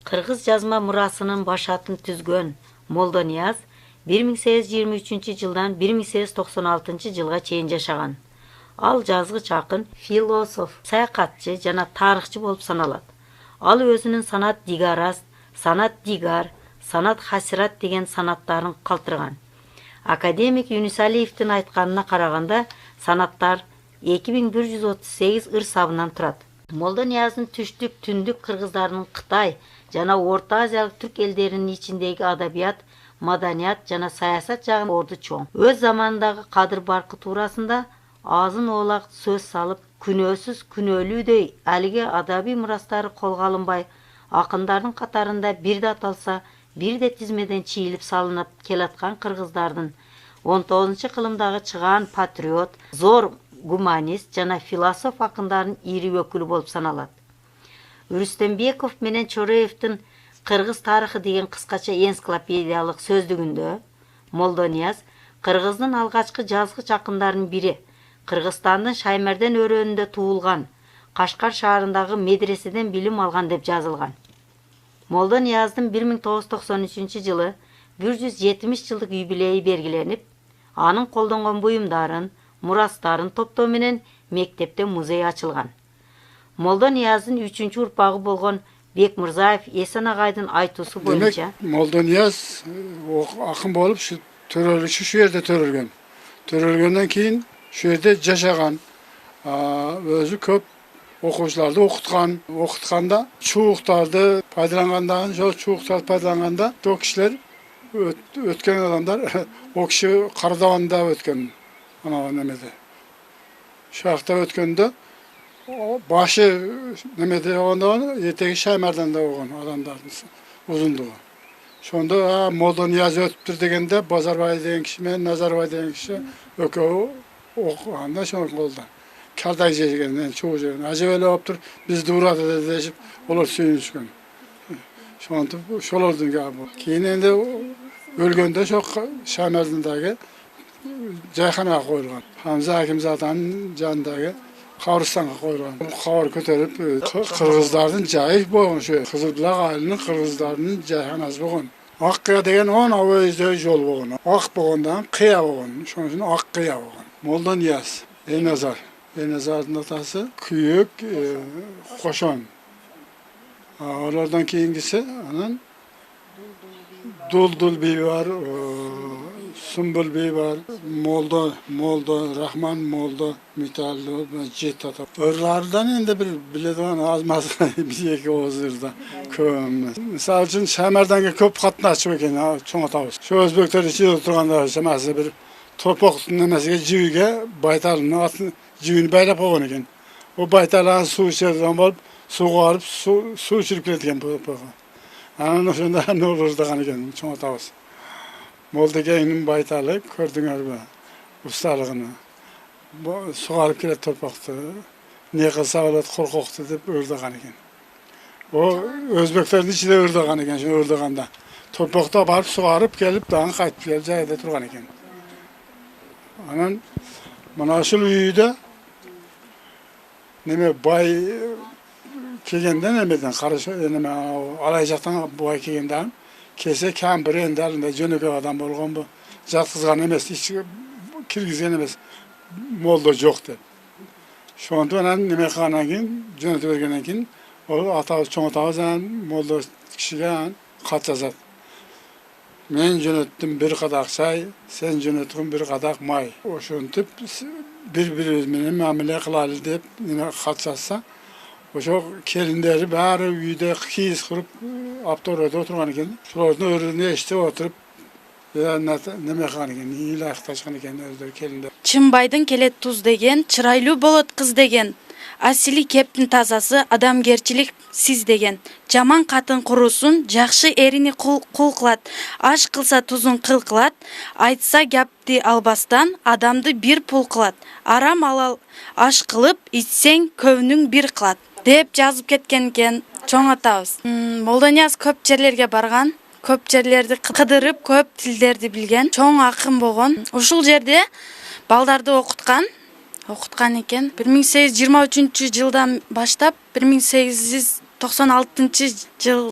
Кыргыз жазма мурасынын башатын түзгөн Молдонияз 1823 жылдан 1896 жылга чейин жашаган. Ал жазгыч акын, философ, саякатчы жана тарыхчы болуп саналат. Ал өзүнүн санат дигарас, санат дигар, санат хасират деген санаттарын калтырган. Академик Юнусалиевдин айтканына караганда, санаттар 2138 ыр сабынан турат. Молдонияздын түштүк, түндүк кыргыздарынын Кытай жана Орто Азиялык түрк элдеринин ичиндеги адабият, маданият жана саясат жагын орду чоң. Өз заманындагы кадыр баркы туурасында азын оолак сөз салып, күнөөсүз күнөөлүүдөй алиги адабий мурастары колго алынбай, акындардын катарында бирде аталса, бирде тизмеден чийилип салынып келаткан кыргыздардын 19-кылымдагы чыгаан патриот, зор гуманист жана философ акындардын ири өкүлү болуп саналат. Рүстембеков менен Чореевдин Кыргыз тарыхы деген кыскача энциклопедиялык сөздүгүндө Молдонияз Кыргыздын алгачкы жазгыч акындарынын бири, Кыргызстандын Шаймерден өрөөнүндө туулган, Кашкар шаарындагы медреседен билим алган деп жазылган. Молдонияздын 1993 жылы 170 жылдык юбилейи белгиленип, анын колдонгон буюмдарын, мурастарын топтоо менен мектепте музей ачылган. Молдонияздын 3-чү урпагы болгон Бекмырзаев Эсен агайдын айтуусу боюнча, Молдонияз акын болуп, төрөлүшү şu жерде төрөлгөн. Төрөлгөндөн кийин şu жерде жашаган. Өзү көп окуучуларды окутканда чууктарды пайдаланганда, чууктарды пайдаланганда, о кишилер өткөн адамдар, о киши Кардабанда өткөн. Ana nemede. Şarkta ötkönde başı nemede onda yeteki Şaymer'den de oğun adamların uzunluğu. Şonda Moldaniyaz ötüptür degende Bazarbay degen kişi men Nazarbay degen kişi ökö okuğanda şonu oldu. Karday jegenden çoğu jegen. Acı öyle optur biz durada deşip olur suyunuşkön. Şonda şolardın galiba. Keyin endi ölgönde çok Şaymer'dendagi Cayxana koyulgan. Hamza Hakim Zatan'ın canındaki Kavristan'a koyulgan. Kavar köterip Kırgızların cahil boğun şu. Kızılbulak ailinin Kırgızlarının cayxanası boğun. Akkıya degen 10 avözde yol boğun. Ak boğundan kıya boğun. Şunun için Akkıya boğun. Moldaniyaz, Eynazar. Eynazar'ın atası Küyük, Koşon. Onlardan keyingisi onun Duldul Bey var, Sumbul Bey var, Molda, Rahman Molda, Müteallı, Cettata. Örlerden indi bilediğin azmaz bir iki oğuzlarda köyümüz. Misal için Şemer'den köp katına açıp eken çoğu tavus. Şu Özbekler içinde oturganlar Şemer'de bir torpak nemesiyle civige baytalını atın civini baylap oğun eken. O baytalağın su içeriden bulup su ağırıp su içirip giderken bu. Anın şunda ne olur da eken çoğu tavus. Moldage'nin baytalı gördüğünüz gibi ustalığını. Suğarıp kiret torpaktı. Ne kılsa olat korkoktu deyip ördüğün eken. O Özbeklerin içinde ördüğün eken. Şimdi ördüğünde. Torpakta barıp suğarıp gelip dağın kayıp gelip cayda durgan eken. Anın manaşıl üyüde neme bay kelgenden nemeden karışı neme alayacaktan bay kelgenden kese kam bir enderinde jönöke adam bolgon bu. Jatkızgan emes, hiç kirgizgen emes. Molda jok dep. Şonda anan neme kılgandan keyin jönötüp bergenden keyin o ata çoң atabız molda kişiге kat жазат. Men jönöttüm bir qadak çay, sen jönötgün bir qadak may. Oşontup bir-birimiz menen muamele kılalı dep neme kat жазса, oşo kelinderi bari uyda kiyiz kurup aptorada oturgan eken. Şulardan örüne işte oturup neme kılgan eken, iyila ıhtaşkan eken özleri kelinde. Чымбайдын келет туз деген, чырайлуу болот кыз деген. Асили кептин тазасы, адамгерчилик сиз деген. Жаман катын курусун, жакшы эрини кул кылат. Аш кылса тузун кыл кылат. Айтса гапти албастан, адамды бир пул кылат. Арам алал аш кылып, ичсең көбүнүң бир кылат. Деп жазып кеткен экен чоң атабыз. Молдонияз көп жерлерге барган. Көп жерлерди кыдырып, көп тилдерди билген. Чоң акын болгон. Ушул жерде балдарды окуткан экен. 1823 жылдан баштап 1896 жыл